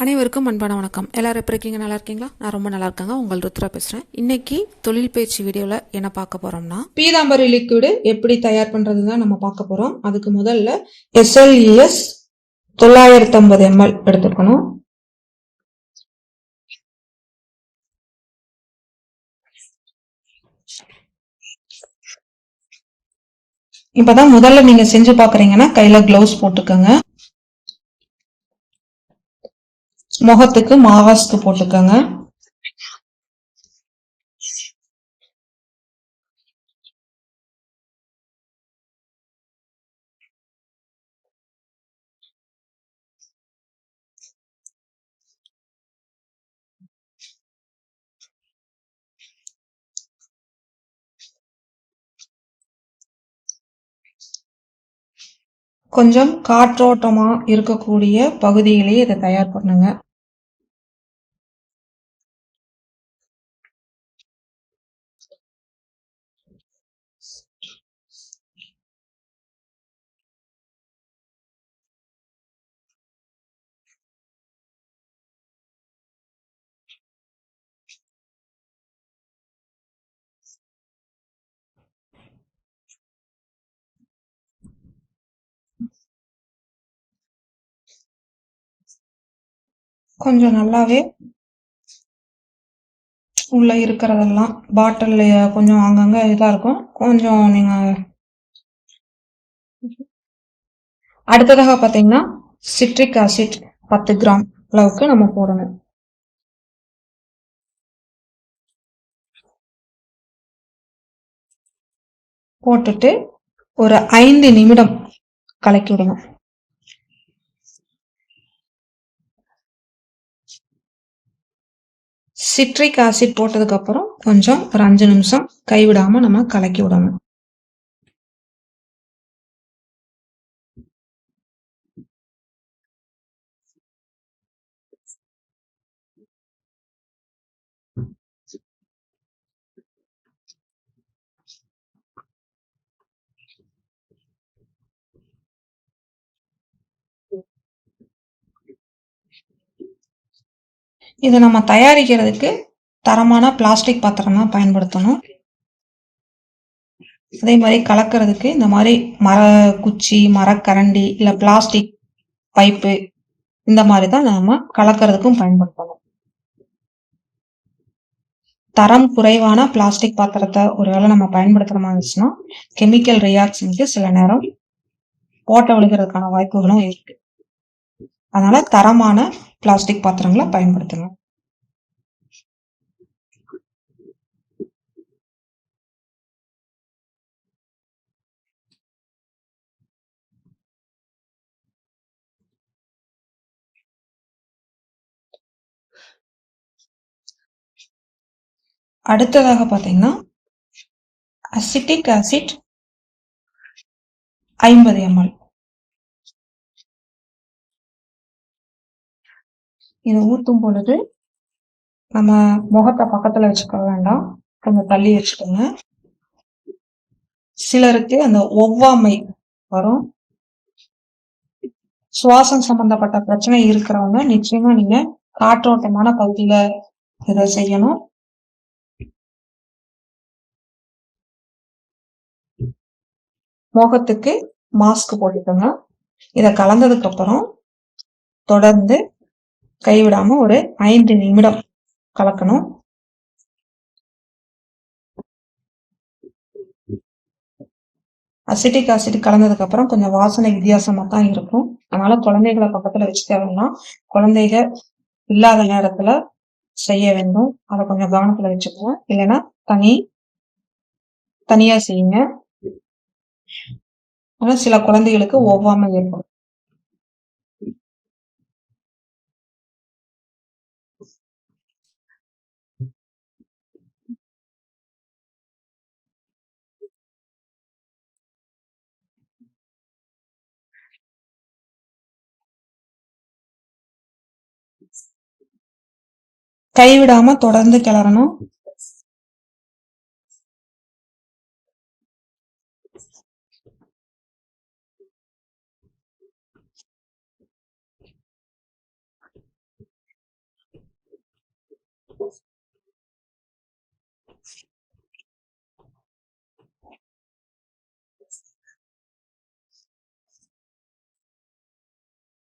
அனைவருக்கும் அன்பான வணக்கம். எல்லாரும் எப்படி இருக்கீங்க? நல்லா இருக்கீங்களா? நான் ரொம்ப நல்லா இருக்கேங்க. உங்கள் ருத்ரா பேசுகிறேன். இன்னைக்கு தொழில் பயிற்சி வீடியோவில் என்ன பார்க்க போகிறோம்னா, பீதாம்பரி லிக்விடு எப்படி தயார் பண்ணுறது தான் நம்ம பார்க்க போகிறோம். அதுக்கு முதல்ல SLES 950 ml எடுத்துக்கணும். இப்பதான் முதல்ல நீங்க செஞ்சு பாக்குறீங்கன்னா கையில கிளவுஸ் போட்டுக்கோங்க. முகத்துக்கு மாஸ்க் போட்டுக்கோங்க. கொஞ்சம் காற்றோட்டமா இருக்கக்கூடிய பகுதியிலேயே இதை தயார் பண்ணுங்க. கொஞ்சம் நல்லாவே உள்ள இருக்கிறதெல்லாம் பாட்டில் கொஞ்சம் அங்கங்க இதா இருக்கும். கொஞ்சம் நீங்க அடுத்ததாக பாத்தீங்கன்னா சிட்ரிக் ஆசிட் 10 கிராம் அளவுக்கு நம்ம போடணும். போட்டுட்டு ஒரு 5 நிமிடம் கலக்கி விடுங்க. சிட்ரிக் ஆசிட் போட்டதுக்கு அப்புறம் கொஞ்சம் ஒரு 5 நிமிஷம் கைவிடாம நம்ம கலக்கி விடணும். இதை நம்ம தயாரிக்கிறதுக்கு தரமான பிளாஸ்டிக் பாத்திரம் தான் பயன்படுத்தணும். அதே மாதிரி கலக்கிறதுக்கு இந்த மாதிரி மர குச்சி, மரக்கரண்டி இல்ல பிளாஸ்டிக் பைப்பு இந்த மாதிரி தான் நாம கலக்கிறதுக்கும் பயன்படுத்தணும். தரம் குறைவான பிளாஸ்டிக் பாத்திரத்தை ஒருவேளை நம்ம பயன்படுத்துற மாதிரி இருந்துச்சுன்னா கெமிக்கல் ரியாக்ஷனுக்கு சில நேரம் ஓட்டை விழுகிறதுக்கான வாய்ப்புகளும் இருக்கு. அதனால தரமான பிளாஸ்டிக் பாத்திரங்களை பயன்படுத்துங்க. அடுத்ததாக பாத்தீங்கன்னா அசிட்டிக் ஆசிட் 50 ml. இதை ஊத்தும் பொழுது நம்ம முகத்தை பக்கத்துல வச்சுக்க வேண்டாம், கொஞ்சம் தள்ளி வச்சுக்கோங்க. சிலருக்கு அந்த ஒவ்வாமை வரும். சுவாசம் சம்பந்தப்பட்ட பிரச்சனை இருக்கிறவங்க நிச்சயமா நீங்க காற்றோட்டமான பகுதியில இதை செய்யணும். முகத்துக்கு மாஸ்க் போட்டுக்கோங்க. இதை கலந்ததுக்கு அப்புறம் தொடர்ந்து கைவிடாம ஒரு 5 நிமிடம் கலக்கணும். அசிட்டிக் ஆசிட் கலந்ததுக்கு அப்புறம் கொஞ்சம் வாசனை வித்தியாசமா தான் இருக்கும். அதனால குழந்தைகளை பக்கத்துல வச்சு தேவைன்னா குழந்தைக இல்லாத நேரத்துல செய்ய வேண்டும். அதை கொஞ்சம் கவனத்துல வச்சுக்கோங்க. இல்லைன்னா தனியா செய்யுங்க. ஆனா சில குழந்தைகளுக்கு ஒவ்வாமை ஏற்படும். கைவிடாம தொடர்ந்து கிளறணும்.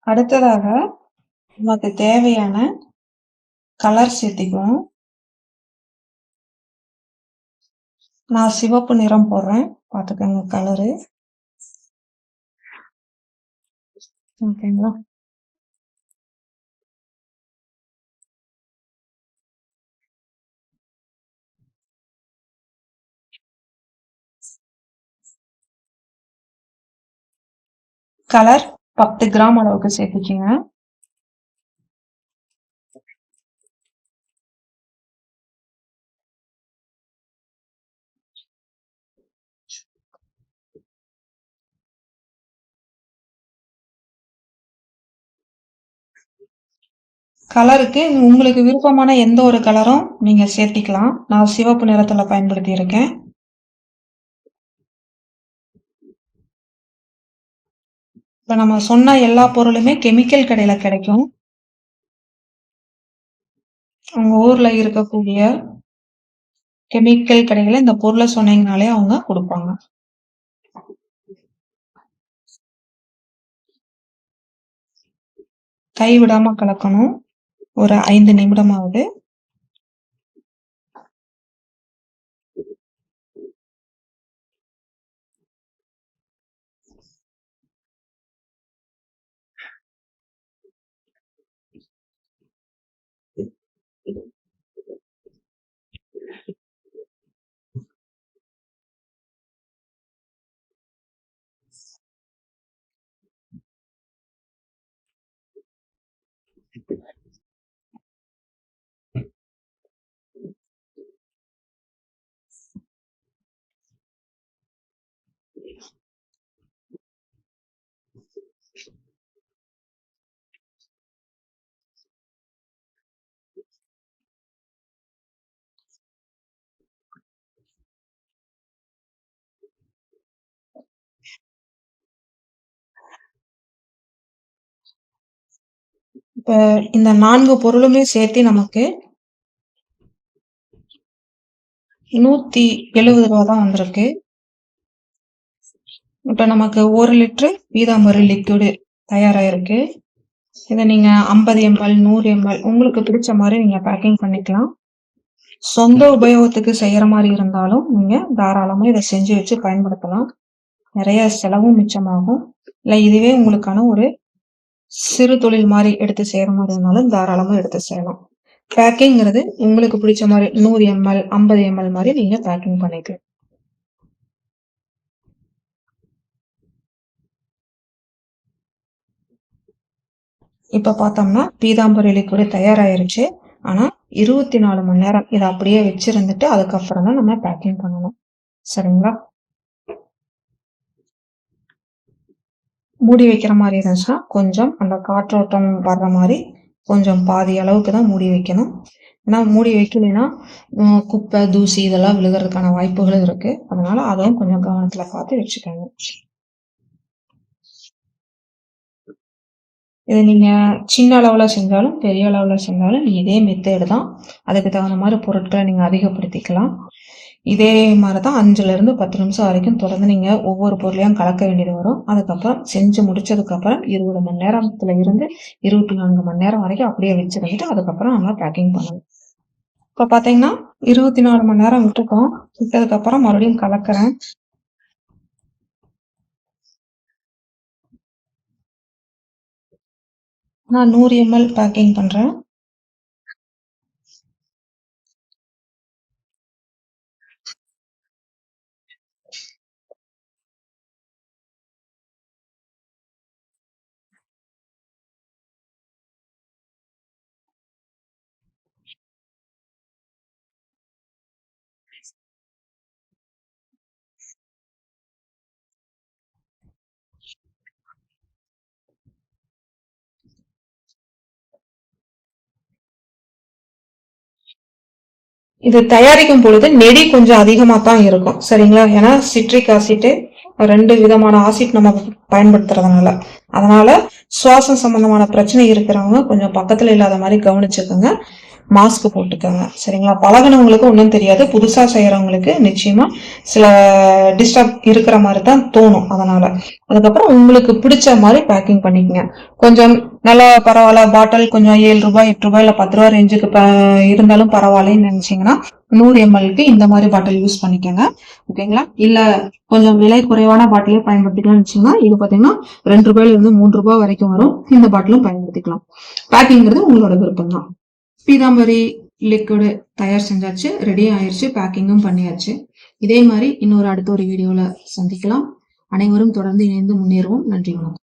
அடுத்ததாக நமக்கு தேவையான கலர் சேர்த்திக்குவோம். நான் சிவப்பு நிறம் போடுறேன், பார்த்துக்கோங்க கலரு. ஓகேங்களா? கலர் 10 கிராம் அளவுக்கு சேர்த்துக்கிங்க. கலருக்கு உங்களுக்கு விருப்பமான எந்த ஒரு கலரும் நீங்க சேர்த்திக்கலாம். நான் சிவப்பு நிறத்துல பயன்படுத்தி இருக்கேன். இப்ப நம்ம சொன்ன எல்லா பொருளுமே கெமிக்கல் கடையில கிடைக்கும். உங்க ஊர்ல இருக்கக்கூடிய கெமிக்கல் கடையில இந்த பொருளை சொன்னீங்கனாலே அவங்க கொடுப்பாங்க. கைவிடாம கலக்கணும், ஒரு 5 நிமிடமாவது. இப்ப இந்த 4 பொருளுமே சேர்த்து நமக்கு 170 ரூபா தான் வந்திருக்கு. இப்ப நமக்கு 1 லிட்டரு பீதாம்பரி லிக்விடு தயாராயிருக்கு. இதை நீங்க 50 ml 100 ml உங்களுக்கு பிடிச்ச மாதிரி நீங்க பேக்கிங் பண்ணிக்கலாம். சொந்த உபயோகத்துக்கு செய்யற மாதிரி இருந்தாலும் நீங்க தாராளமா இதை செஞ்சு வச்சு பயன்படுத்தலாம். நிறைய செலவும் மிச்சமாகும். இல்ல இதுவே உங்களுக்கான ஒரு சிறு தொழில் மாதிரி எடுத்து செய்யற மாதிரி இருந்தாலும் தாராளமா எடுத்து செய்யலாம். பேக்கிங்கிறது உங்களுக்கு பிடிச்ச மாதிரி 100 ml 50 ml மாதிரி நீங்க பேக்கிங் பண்ணிக்கலாம். இப்ப பார்த்தோம்னா பீதாம்பரி லிக்விட் தயாராயிருச்சு. ஆனா 24 மணி நேரம் இதை அப்படியே வச்சிருந்துட்டு அதுக்கப்புறம் தான் நம்ம பேக்கிங் பண்ணணும். சரிங்களா? மூடி வைக்கிற மாதிரி இருந்துச்சுன்னா கொஞ்சம் அந்த காற்றோட்டம் வர்ற மாதிரி கொஞ்சம் பாதி அளவுக்கு தான் மூடி வைக்கணும். ஏன்னா மூடி வைக்கலைன்னா குப்பை தூசி இதெல்லாம் விழுகிறதுக்கான வாய்ப்புகள் இருக்கு. அதனால அதுவும் கொஞ்சம் கவனத்துல பார்த்து வச்சுக்கோங்க. இது நீங்க சின்ன அளவுல செஞ்சாலும் பெரிய அளவுல செஞ்சாலும் இதே மெத்தேடு தான். அதுக்கு தகுந்த மாதிரி பொருட்களை நீங்க அதிகப்படுத்திக்கலாம். இதே மாதிரிதான் 5ல இருந்து 10 நிமிஷம் வரைக்கும் தொடர்ந்து நீங்க ஒவ்வொரு பொருளையும் கலக்க வேண்டியது வரும். அதுக்கப்புறம் செஞ்சு முடிச்சதுக்கு அப்புறம் 20 மணி நேரத்துல இருந்து 24 மணி நேரம் வரைக்கும் அப்படியே வச்சிருந்துட்டு அதுக்கப்புறம் நம்ம பேக்கிங் பண்ணணும். இப்ப பாத்தீங்கன்னா 24 மணி நேரம் விட்டுருக்கோம். விட்டதுக்கு அப்புறம் மறுபடியும் கலக்கிறேன். நான் 100 ml பேக்கிங் பண்றேன். இது தயாரிக்கும் பொழுது நெடி கொஞ்சம் அதிகமா தான் இருக்கும். சரிங்களா? ஏன்னா சிட்ரிக் ஆசிட் 2 விதமான ஆசிட் நம்ம பயன்படுத்துறதுனால. அதனால சுவாசம் சம்பந்தமான பிரச்சனை இருக்கிறவங்க கொஞ்சம் பக்கத்துல இல்லாத மாதிரி கவனிச்சுக்கோங்க. மாஸ்க் போட்டுக்கோங்க. சரிங்களா? பழகுனவங்களுக்கு ஒன்றும் தெரியாது. புதுசா செய்யறவங்களுக்கு நிச்சயமா சில டிஸ்டர்ப் இருக்கிற மாதிரி தான் தோணும். அதனால அதுக்கப்புறம் உங்களுக்கு பிடிச்ச மாதிரி பேக்கிங் பண்ணிக்கங்க. கொஞ்சம் நல்லா பரவாயில்ல, பாட்டில் கொஞ்சம் 7 ரூபாய் 8 ரூபாய் இல்ல 10 ரூபாய் ரேஞ்சுக்கு இருந்தாலும் பரவாயில்லன்னு நினைச்சீங்கன்னா 100 ml இந்த மாதிரி பாட்டில் யூஸ் பண்ணிக்கோங்க. ஓகேங்களா? இல்ல கொஞ்சம் விலை குறைவான பாட்டிலே பயன்படுத்திக்கலாம்னு வச்சீங்கன்னா இது பாத்தீங்கன்னா 2 ரூபாயில இருந்து 3 ரூபாய் வரைக்கும் வரும். இந்த பாட்டிலும் பயன்படுத்திக்கலாம். பேக்கிங்கிறது உங்களோட விருப்பம் தான். பீதாம்பரி லிக்விடு தயார் செஞ்சாச்சு, ரெடி ஆயிருச்சு, பேக்கிங்கும் பண்ணியாச்சு. இதே மாதிரி அடுத்த ஒரு வீடியோல சந்திக்கலாம். அனைவரும் தொடர்ந்து இணைந்து முன்னேறுவோம். நன்றி, வணக்கம்.